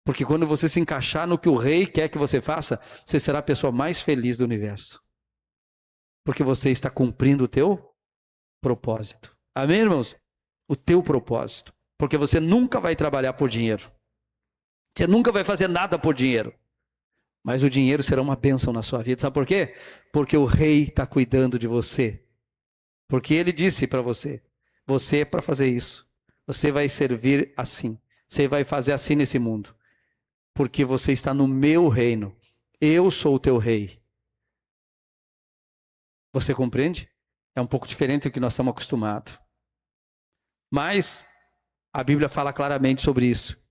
Porque quando você se encaixar no que o rei quer que você faça, você será a pessoa mais feliz do universo. Porque você está cumprindo o teu propósito. Amém, irmãos? O teu propósito. Porque você nunca vai trabalhar por dinheiro. Você nunca vai fazer nada por dinheiro. Mas o dinheiro será uma bênção na sua vida. Sabe por quê? Porque o rei está cuidando de você. Porque ele disse para você, você é para fazer isso. Você vai servir assim. Você vai fazer assim nesse mundo. Porque você está no meu reino. Eu sou o teu rei. Você compreende? É um pouco diferente do que nós estamos acostumados. Mas a Bíblia fala claramente sobre isso.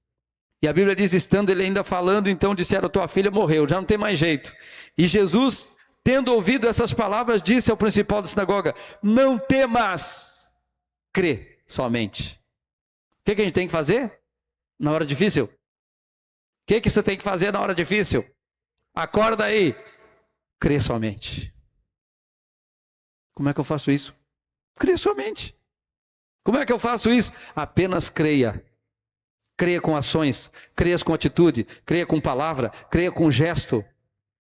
E a Bíblia diz, estando ele ainda falando, então disseram, tua filha morreu, já não tem mais jeito. E Jesus, tendo ouvido essas palavras, disse ao principal da sinagoga, não temas, crê somente. O que a gente tem que fazer na hora difícil? O que você tem que fazer na hora difícil? Acorda aí, crê somente. Como é que eu faço isso? Crê somente. Como é que eu faço isso? Apenas creia. Creia com ações, creia com atitude, creia com palavra, creia com gesto.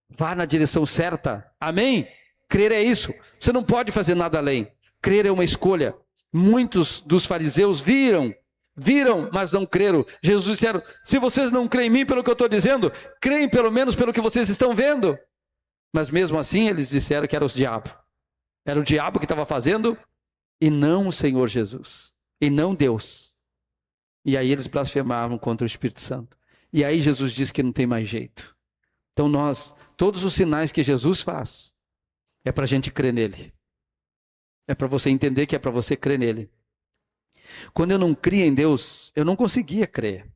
Vá na direção certa. Amém? Crer é isso. Você não pode fazer nada além. Crer é uma escolha. Muitos dos fariseus viram, mas não creram. Jesus disse, se vocês não creem em mim pelo que eu estou dizendo, creem pelo menos pelo que vocês estão vendo. Mas mesmo assim eles disseram que era o diabo. Era o diabo que estava fazendo e não o Senhor Jesus. E não Deus. E aí eles blasfemavam contra o Espírito Santo. E aí Jesus diz que não tem mais jeito. Então todos os sinais que Jesus faz, é para a gente crer nele. É para você entender que é para você crer nele. Quando eu não cria em Deus, eu não conseguia crer.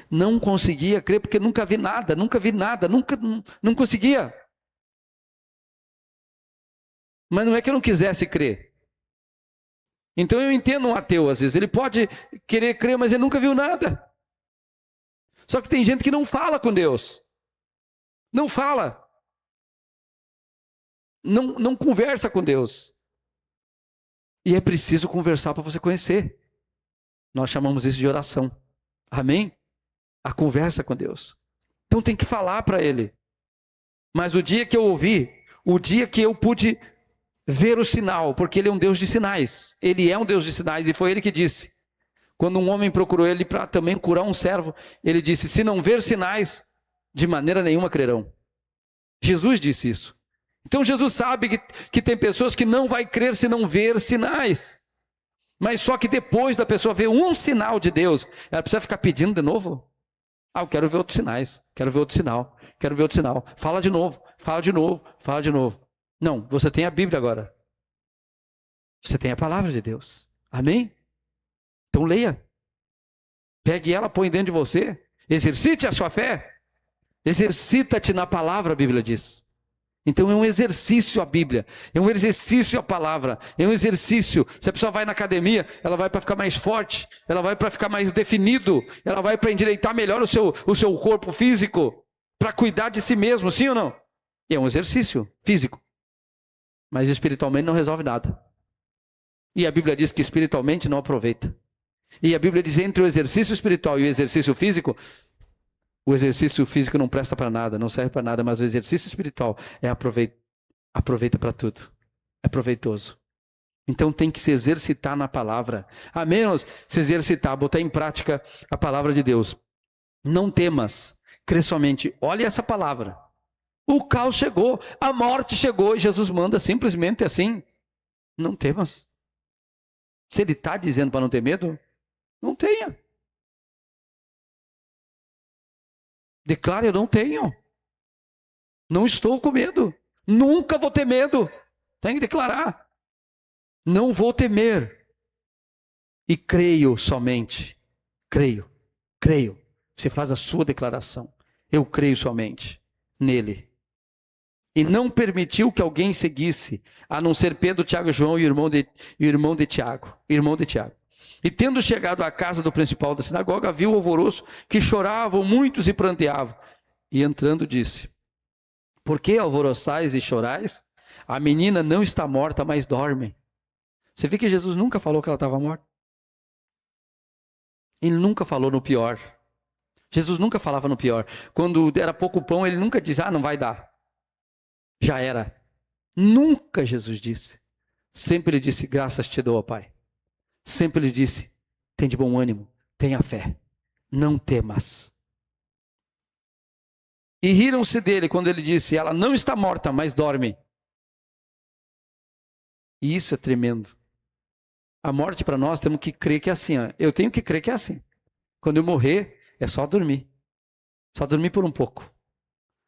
Não conseguia crer porque nunca vi nada, não conseguia. Mas não é que eu não quisesse crer. Então eu entendo um ateu às vezes, ele pode querer crer, mas ele nunca viu nada. Só que tem gente que não fala com Deus. Não fala. Não conversa com Deus. E é preciso conversar para você conhecer. Nós chamamos isso de oração. Amém? A conversa com Deus. Então tem que falar para Ele. Mas o dia que eu ouvi, o dia que eu pude ver o sinal, porque Ele é um Deus de sinais. Ele é um Deus de sinais e foi Ele que disse. Quando um homem procurou Ele para também curar um servo, Ele disse, se não ver sinais, de maneira nenhuma crerão. Jesus disse isso. Então Jesus sabe que tem pessoas que não vai crer se não ver sinais. Mas só que depois da pessoa ver um sinal de Deus, ela precisa ficar pedindo de novo. Eu quero ver outros sinais, quero ver outro sinal, quero ver outro sinal. Fala de novo, fala de novo, fala de novo. Não, você tem a Bíblia agora. Você tem a palavra de Deus. Amém? Então leia. Pegue ela, põe dentro de você. Exercite a sua fé. Exercita-te na palavra, a Bíblia diz. Então é um exercício a Bíblia, é um exercício a palavra, é um exercício. Se a pessoa vai na academia, ela vai para ficar mais forte, ela vai para ficar mais definido, ela vai para endireitar melhor o seu corpo físico, para cuidar de si mesmo, sim ou não? E é um exercício físico, mas espiritualmente não resolve nada. E a Bíblia diz que espiritualmente não aproveita. E a Bíblia diz entre o exercício espiritual e o exercício físico, o exercício físico não presta para nada, não serve para nada, mas o exercício espiritual aproveita para tudo. É proveitoso. Então tem que se exercitar na palavra. A menos se exercitar, botar em prática a palavra de Deus. Não temas, crê somente. Olha essa palavra. O caos chegou, a morte chegou e Jesus manda simplesmente assim. Não temas. Se ele está dizendo para não ter medo, não tenha. Declare, eu não tenho. Não estou com medo. Nunca vou ter medo. Tem que declarar. Não vou temer. E creio somente. Creio. Você faz a sua declaração. Eu creio somente nele. E não permitiu que alguém seguisse, a não ser Pedro, Tiago e João e o irmão de Tiago. E tendo chegado à casa do principal da sinagoga, viu o alvoroço, que choravam muitos e pranteavam. E entrando disse, por que alvoroçais e chorais? A menina não está morta, mas dorme. Você vê que Jesus nunca falou que ela estava morta? Ele nunca falou no pior. Jesus nunca falava no pior. Quando era pouco pão, ele nunca dizia, não vai dar. Já era. Nunca Jesus disse. Sempre ele disse, graças te dou, ó Pai. Sempre ele disse, tem de bom ânimo, tenha fé, não temas. E riram-se dele quando ele disse, ela não está morta, mas dorme. E isso é tremendo. A morte para nós, temos que crer que é assim. Ó. Eu tenho que crer que é assim. Quando eu morrer, é só dormir. Só dormir por um pouco.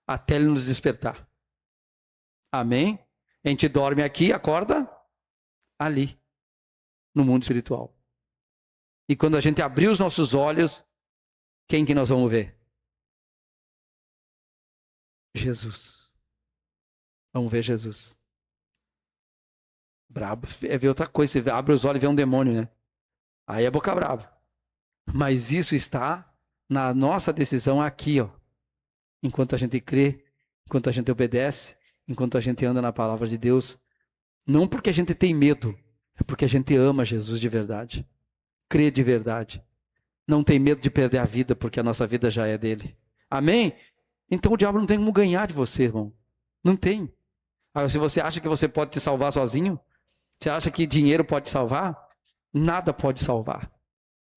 Até ele nos despertar. Amém? A gente dorme aqui, acorda ali. No mundo espiritual. E quando a gente abrir os nossos olhos, quem que nós vamos ver? Jesus. Vamos ver Jesus. Brabo é ver outra coisa. Você abre os olhos e vê um demônio, né? Aí é boca braba. Mas isso está na nossa decisão aqui, ó. Enquanto a gente crê, enquanto a gente obedece, enquanto a gente anda na palavra de Deus. Não porque a gente tem medo, é porque a gente ama Jesus de verdade. Crê de verdade. Não tem medo de perder a vida, porque a nossa vida já é dele. Amém? Então o diabo não tem como ganhar de você, irmão. Não tem. Agora, se você acha que você pode te salvar sozinho, você acha que dinheiro pode te salvar, nada pode salvar.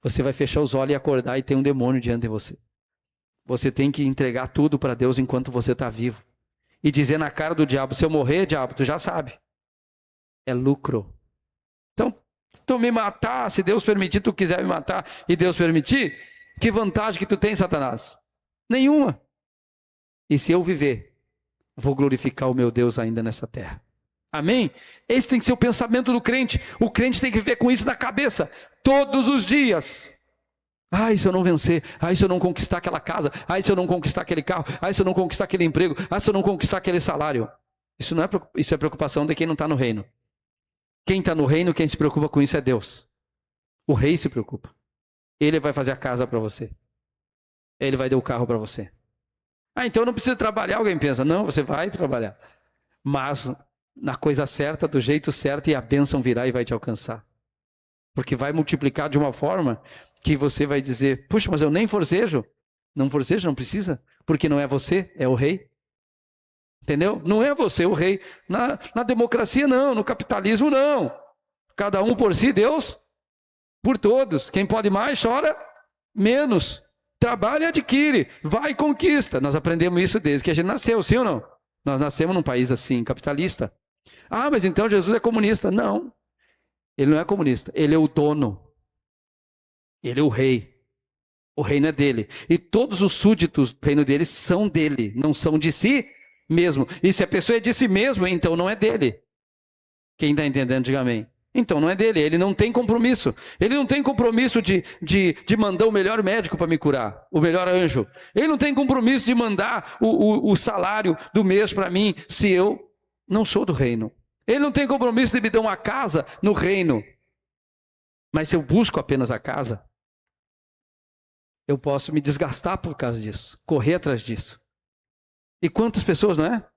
Você vai fechar os olhos e acordar e tem um demônio diante de você. Você tem que entregar tudo para Deus enquanto você está vivo. E dizer na cara do diabo, se eu morrer, diabo, tu já sabe. É lucro. Então, tu me matar, se Deus permitir, tu quiser me matar e Deus permitir, que vantagem que tu tem, Satanás? Nenhuma. E se eu viver, vou glorificar o meu Deus ainda nessa terra. Amém? Esse tem que ser o pensamento do crente. O crente tem que viver com isso na cabeça, todos os dias. Ai, se eu não vencer, ai, se eu não conquistar aquela casa, ai, se eu não conquistar aquele carro, ai, se eu não conquistar aquele emprego, ai, se eu não conquistar aquele salário. Isso é preocupação de quem não está no reino. Quem está no reino, quem se preocupa com isso é Deus. O rei se preocupa. Ele vai fazer a casa para você. Ele vai dar o carro para você. Ah, então eu não preciso trabalhar, alguém pensa. Não, você vai trabalhar. Mas na coisa certa, do jeito certo, e a bênção virá e vai te alcançar. Porque vai multiplicar de uma forma que você vai dizer, puxa, mas eu nem forcejo. Não forceja, não precisa. Porque não é você, é o rei. Entendeu? Não é você o rei. Na democracia não, no capitalismo não. Cada um por si, Deus por todos. Quem pode mais, chora menos. Trabalha e adquire. Vai e conquista. Nós aprendemos isso desde que a gente nasceu, sim ou não? Nós nascemos num país assim, capitalista. Ah, mas então Jesus é comunista. Não. Ele não é comunista. Ele é o dono. Ele é o rei. O reino é dele. E todos os súditos do reino dele são dele. Não são de si mesmo. E se a pessoa é de si mesmo, então não é dele. Quem está entendendo, diga amém. Então não é dele, ele não tem compromisso. Ele não tem compromisso de mandar o melhor médico para me curar, o melhor anjo. Ele não tem compromisso de mandar o salário do mês para mim, se eu não sou do reino. Ele não tem compromisso de me dar uma casa no reino. Mas se eu busco apenas a casa, eu posso me desgastar por causa disso, correr atrás disso. E quantas pessoas, não é?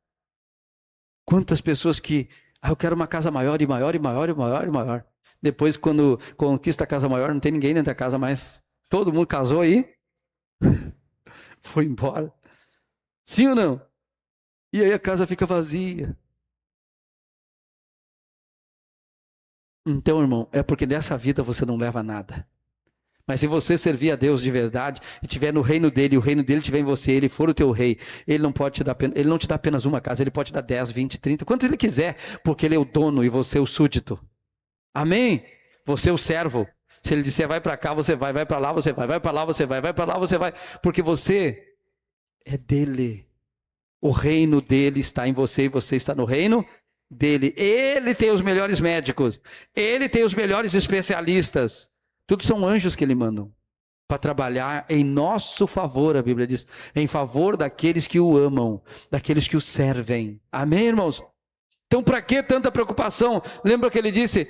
Quantas pessoas que, eu quero uma casa maior e maior e maior e maior e maior. Depois, quando conquista a casa maior, não tem ninguém dentro da casa mais. Todo mundo casou aí, foi embora. Sim ou não? E aí a casa fica vazia. Então, irmão, é porque nessa vida você não leva nada. Mas se você servir a Deus de verdade, e estiver no reino dele, e o reino dele estiver em você, ele for o teu rei, ele não te dá apenas uma casa, ele pode te dar 10, 20, 30, quantos ele quiser, porque ele é o dono e você é o súdito. Amém? Você é o servo. Se ele disser vai para cá, você vai para lá, você vai para lá, você vai para lá, você vai, porque você é dele. O reino dele está em você e você está no reino dele. Ele tem os melhores médicos, ele tem os melhores especialistas. Tudo são anjos que ele mandam para trabalhar em nosso favor, a Bíblia diz, em favor daqueles que o amam, daqueles que o servem. Amém, irmãos? Então, para que tanta preocupação? Lembra que ele disse,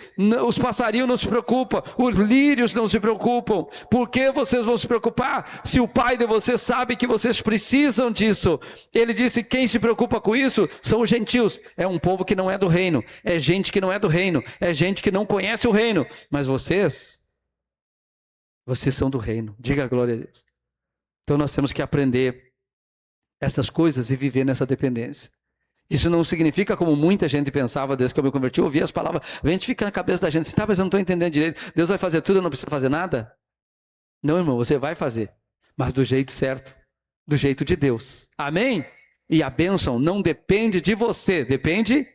os passarinhos não se preocupam, os lírios não se preocupam. Por que vocês vão se preocupar? Se o Pai de vocês sabe que vocês precisam disso. Ele disse, quem se preocupa com isso são os gentios. É um povo que não é do reino, é gente que não é do reino, é gente que não conhece o reino. Mas vocês são do reino. Diga a glória a Deus. Então nós temos que aprender essas coisas e viver nessa dependência. Isso não significa, como muita gente pensava desde que eu me converti, eu ouvia as palavras, a gente fica na cabeça da gente, assim, tá, mas eu não estou entendendo direito, Deus vai fazer tudo, eu não preciso fazer nada? Não, irmão, você vai fazer, mas do jeito certo, do jeito de Deus. Amém? E a bênção não depende de você, depende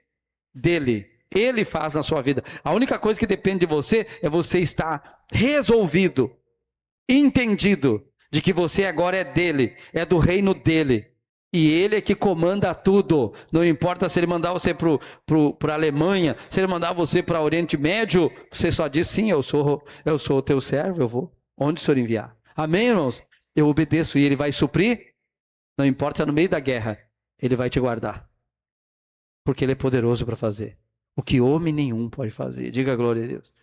dele. Ele faz na sua vida. A única coisa que depende de você é você estar resolvido, entendido, de que você agora é dele, é do reino dele. E ele é que comanda tudo. Não importa se ele mandar você para a Alemanha, se ele mandar você para o Oriente Médio, você só diz sim, eu sou o teu servo, eu vou onde o Senhor enviar. Amém, irmãos? Eu obedeço e ele vai suprir. Não importa se é no meio da guerra, ele vai te guardar. Porque ele é poderoso para fazer o que homem nenhum pode fazer. Diga glória a Deus.